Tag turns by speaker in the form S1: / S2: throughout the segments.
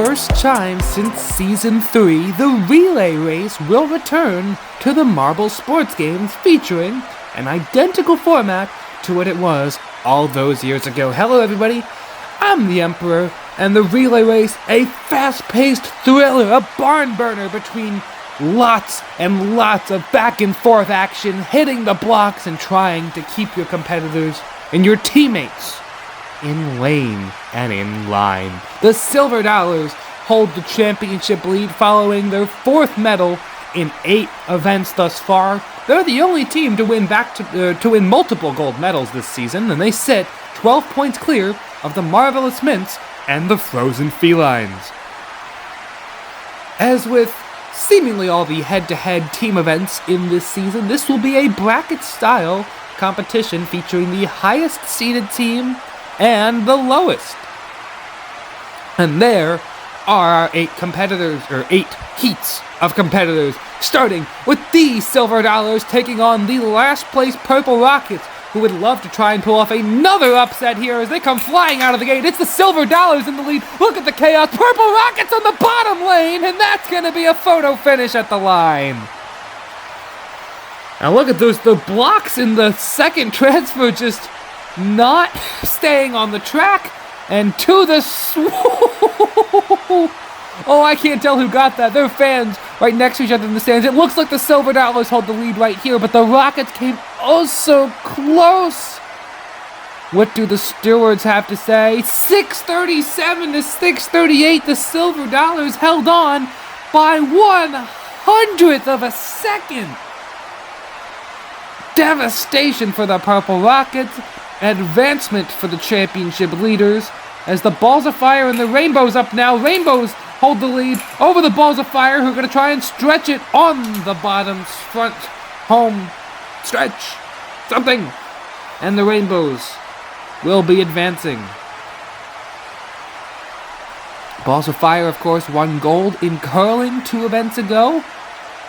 S1: first time since Season 3, the relay race will return to the Marble Sports Games featuring an identical format to what it was all those years ago. Hello everybody, I'm the Emperor, and the relay race, a fast-paced thriller, a barn burner between lots and lots of back and forth action, hitting the blocks and trying to keep your competitors and your teammates in lane and in line. The Silver Dollars hold the championship lead following their fourth medal in 8 events thus far. They're the only team to win multiple gold medals this season, and they sit 12 points clear of the Marvelous Mints and the Frozen Felines. As with seemingly all the head-to-head team events in this season, this will be a bracket-style competition featuring the highest-seeded team and the lowest. And there are our 8 heats of competitors, starting with the Silver Dollars taking on the last place Purple Rockets, who would love to try and pull off another upset here as they come flying out of the gate. It's the Silver Dollars in the lead. Look at the chaos. Purple Rockets on the bottom lane, and that's going to be a photo finish at the line. Now look at those, the blocks in the second transfer just not staying on the track, and to the oh, I can't tell who got that. They're fans right next to each other in the stands. It looks like the Silver Dollars hold the lead right here, but the Rockets came oh so close. What do the stewards have to say? 6:37 to 6:38. The Silver Dollars held on by 1/100th of a second. Devastation for the Purple Rockets. Advancement for the championship leaders as the Balls of Fire and the Rainbows up now. Rainbows hold the lead over the Balls of Fire, who are going to try and stretch it on the bottom's front home stretch. Something. And the Rainbows will be advancing. Balls of Fire, of course, won gold in curling 2 events ago.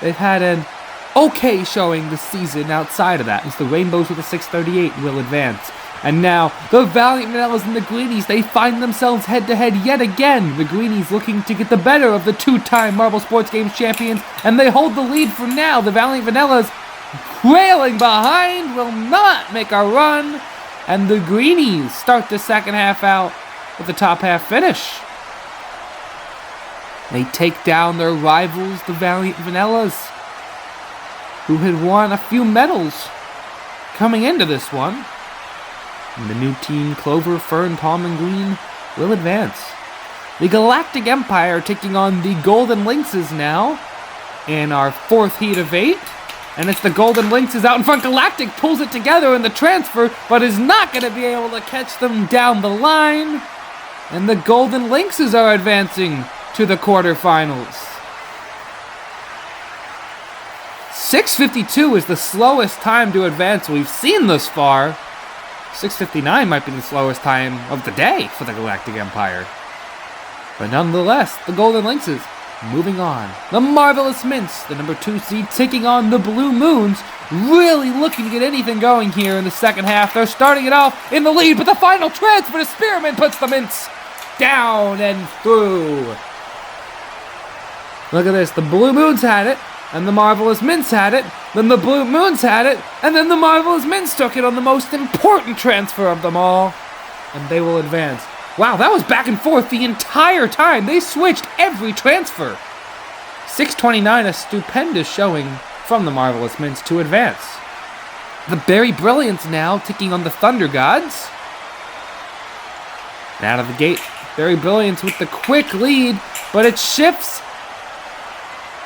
S1: They've had an okay showing this season outside of that, as the Rainbows with a 6:38 will advance. And now, the Valiant Vanillas and the Greenies, they find themselves head-to-head yet again. The Greenies looking to get the better of the 2-time Marble Sports Games champions, and they hold the lead for now. The Valiant Vanillas, trailing behind, will not make a run. And the Greenies start the second half out with the top half finish. They take down their rivals, the Valiant Vanillas, who had won a few medals coming into this one. And the new team, Clover, Fern, Palm, and Green, will advance. The Galactic Empire taking on the Golden Lynxes now in our 4th heat of 8. And it's the Golden Lynxes out in front. Galactic pulls it together in the transfer, but is not going to be able to catch them down the line. And the Golden Lynxes are advancing to the quarterfinals. 6:52 is the slowest time to advance we've seen thus far. 6:59 might be the slowest time of the day for the Galactic Empire. But nonetheless, the Golden Lynxes moving on. The Marvelous Mints, the number 2 seed, taking on the Blue Moons, really looking to get anything going here in the second half. They're starting it off in the lead, but the final transfer to Spearman puts the Mints down and through. Look at this, the Blue Moons had it, and the Marvelous Mints had it, then the Blue Moons had it, and then the Marvelous Mints took it on the most important transfer of them all. And they will advance. Wow, that was back and forth the entire time. They switched every transfer. 6:29, a stupendous showing from the Marvelous Mints to advance. The Berry Brilliance now taking on the Thunder Gods. And out of the gate, Berry Brilliance with the quick lead, but it shifts.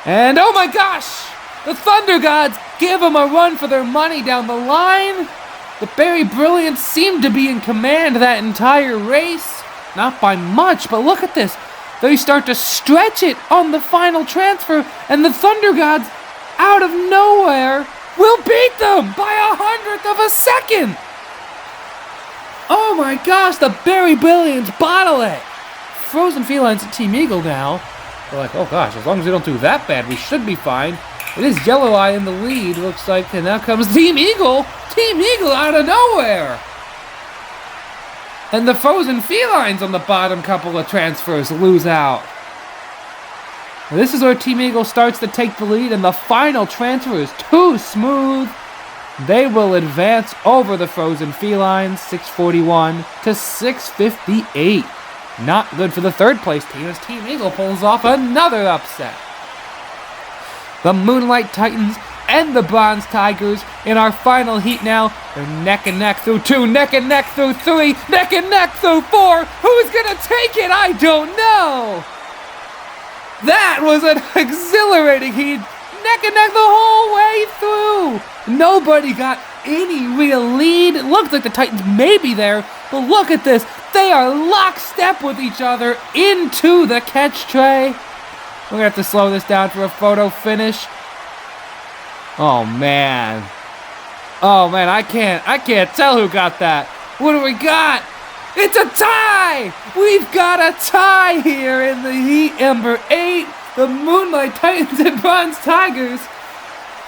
S1: And oh my gosh! The Thunder Gods give them a run for their money down the line. The Berry Brilliance seemed to be in command that entire race. Not by much, but look at this. They start to stretch it on the final transfer, and the Thunder Gods, out of nowhere, will beat them by 1/100th of a second. Oh my gosh, the Berry Brilliance bottle it. Frozen Felines and Team Eagle now. They're like, oh gosh, as long as we don't do that bad, we should be fine. It is Yellow Eye in the lead, looks like, and now comes Team Eagle. Team Eagle out of nowhere. And the Frozen Felines on the bottom couple of transfers lose out. This is where Team Eagle starts to take the lead, and the final transfer is too smooth. They will advance over the Frozen Felines, 641 to 658. Not good for the third place team as Team Eagle pulls off another upset. The Moonlight Titans and the Bronze Tigers in our final heat now. They're neck and neck through 2, neck and neck through 3, neck and neck through 4. Who's gonna take it? I don't know. That was an exhilarating heat. Neck and neck the whole way through. Nobody got any real lead. It looks like the Titans may be there, but look at this. They are lockstep with each other into the catch tray. We're gonna have to slow this down for a photo finish. Oh man, I can't tell who got that. What do we got? It's a tie! We've got a tie here in the heat number 8. The Moonlight Titans and Bronze Tigers.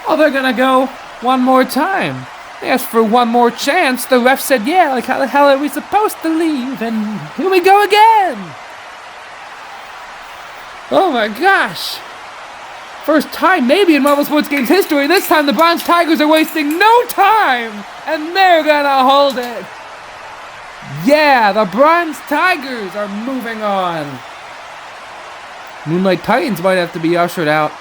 S1: Oh, they're gonna go one more time. They asked for one more chance. The ref said, yeah, like how the hell are we supposed to leave? And here we go again. Oh my gosh. First time maybe in Marvel Sports Games history. This time the Bronze Tigers are wasting no time. And they're gonna hold it. Yeah, the Bronze Tigers are moving on. Moonlight Titans might have to be ushered out.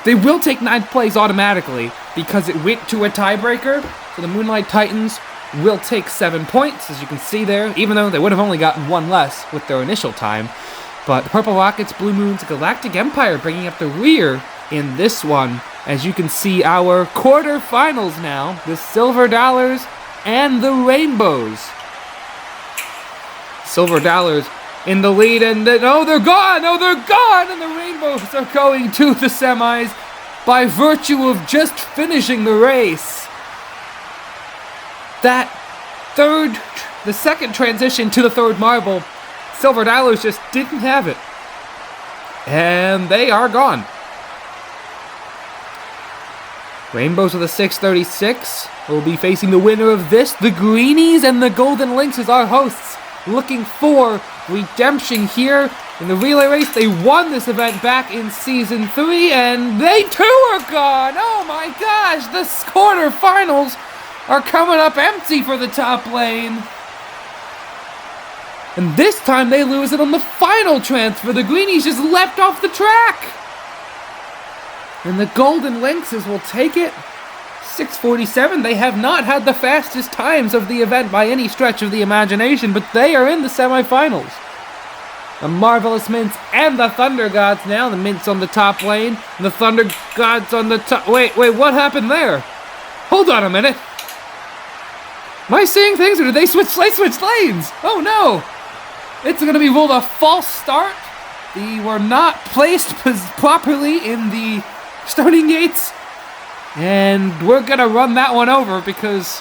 S1: They will take 9th place automatically because it went to a tiebreaker. So the Moonlight Titans will take 7 points, as you can see there, even though they would have only gotten 1 less with their initial time. But the Purple Rockets, Blue Moons, Galactic Empire bringing up the rear in this one. As you can see, our quarterfinals now, the Silver Dollars and the Rainbows. Silver Dollars in the lead, and they're gone! Oh, they're gone! And the Rainbows are going to the semis by virtue of just finishing the race. The second transition to the third marble, Silver Dollars just didn't have it. And they are gone. Rainbows with a 636 will be facing the winner of this. The Greenies and the Golden Lynx as our hosts, looking for redemption here in the relay race. They won this event back in Season 3, and they too are gone! Oh my gosh, the quarterfinals are coming up empty for the top lane. And this time they lose it on the final transfer. The Greenies just leapt off the track. And the Golden Lynxes will take it. 6:47. They have not had the fastest times of the event by any stretch of the imagination, but they are in the semifinals. The Marvelous Mints and the Thunder Gods now. The Mints on the top lane, and the Thunder Gods on the top. Wait, what happened there? Hold on a minute. Am I seeing things, or did they switch lanes? Oh no! It's going to be ruled a false start. They were not placed properly in the starting gates. And we're going to run that one over because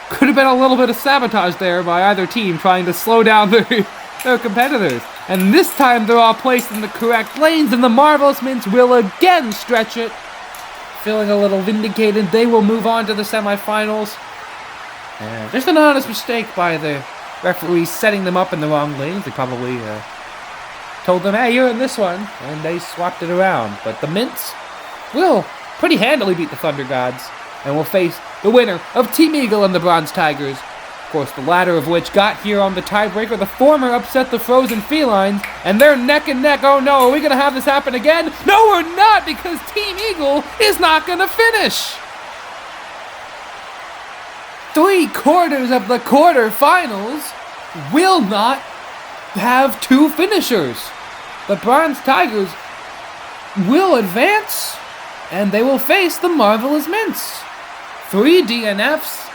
S1: could have been a little bit of sabotage there by either team trying to slow down their competitors. And this time they're all placed in the correct lanes, and the Marvelous Mints will again stretch it. Feeling a little vindicated, they will move on to the semifinals. Just an honest mistake by the referees setting them up in the wrong lanes. They probably told them, hey, you're in this one, and they swapped it around. But the Mints will pretty handily beat the Thunder Gods, and will face the winner of Team Eagle and the Bronze Tigers. Of course, the latter of which got here on the tiebreaker. The former upset the Frozen Felines, and they're neck and neck. Oh no, are we going to have this happen again? No, we're not, because Team Eagle is not going to finish. 3/4 of the quarterfinals will not have 2 finishers. The Bronze Tigers will advance, and they will face the Marvelous Mints. 3 DNFs.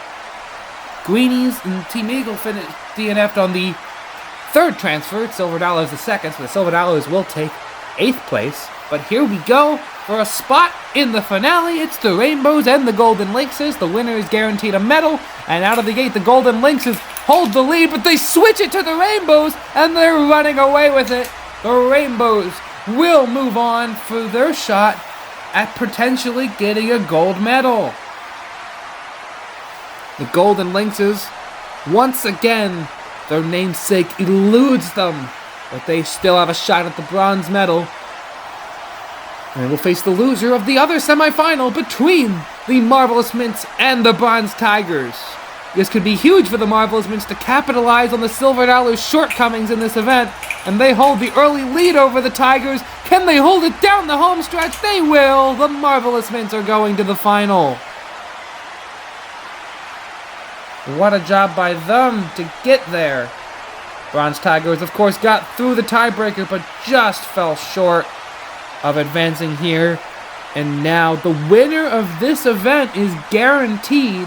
S1: Greenies and Team Eagle DNF'd on the third transfer. Silver Dollars the second, so the Silver Dollars will take 8th place. But here we go for a spot in the finale. It's the Rainbows and the Golden Lynxes. The winner is guaranteed a medal, and out of the gate the Golden Lynxes hold the lead, but they switch it to the Rainbows, and they're running away with it. The Rainbows will move on for their shot at potentially getting a gold medal. The Golden Lynxes, once again, their namesake eludes them but they still have a shot at the bronze medal. And they will face the loser of the other semifinal between the Marvelous Mints and the Bronze Tigers. This could be huge for the Marvelous Mints to capitalize on the Silver Dollar's shortcomings in this event, and they hold the early lead over the Tigers. Can they hold it down the home stretch? They will! The Marvelous Mints are going to the final. What a job by them to get there. Bronze Tigers, of course, got through the tiebreaker, but just fell short of advancing here. And now the winner of this event is guaranteed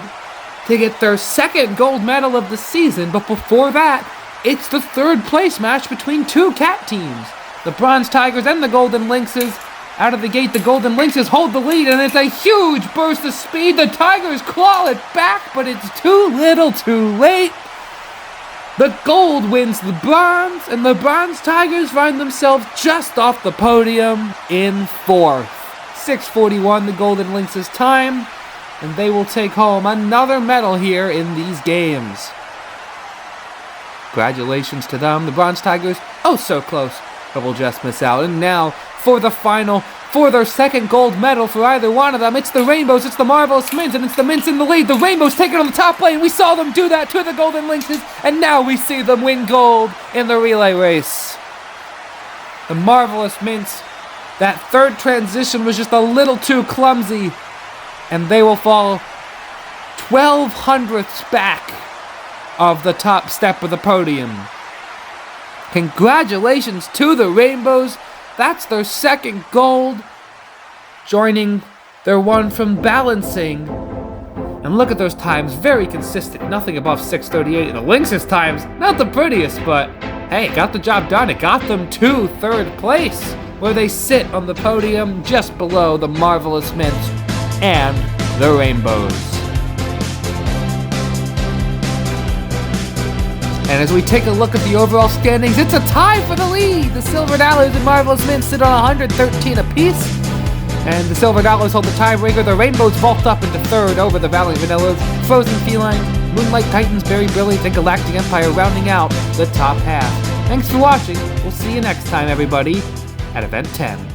S1: to get their second gold medal of the season. But before that, it's the third place match between two cat teams. The Bronze Tigers and the Golden Lynxes. Out of the gate, the Golden Lynxes hold the lead, and it's a huge burst of speed. The Tigers claw it back, but it's too little too late. The gold wins the bronze, and the Bronze Tigers find themselves just off the podium in fourth. 6:41 the Golden Lynxes time, and they will take home another medal here in these games. Congratulations to them. The Bronze Tigers, oh so close, but will just miss out. And now for the final, for their second gold medal for either one of them, it's the Rainbows, it's the Marvelous Mints, and it's the Mints in the lead. The Rainbows take it on the top lane. We saw them do that to the Golden Lynxes, and now we see them win gold in the relay race. The Marvelous Mints, that third transition was just a little too clumsy, and they will fall 12 hundredths back of the top step of the podium. Congratulations to the Rainbows. That's their second gold, joining their one from balancing. And look at those times, very consistent, nothing above 6:38. And the Lynx's times, not the prettiest, but hey, got the job done. It got them to third place, where they sit on the podium just below the Marvelous Mints and the Rainbows. And as we take a look at the overall standings, it's a tie for the lead. The Silver Dollars and Marvelous Mints sit on 113 apiece. And the Silver Dollars hold the tiebreaker. The Rainbows vault up into third over the Valiant Vanillas, Frozen Felines, Moonlight Titans, Very Brilliant, and Galactic Empire rounding out the top half. Thanks for watching. We'll see you next time, everybody, at Event 10.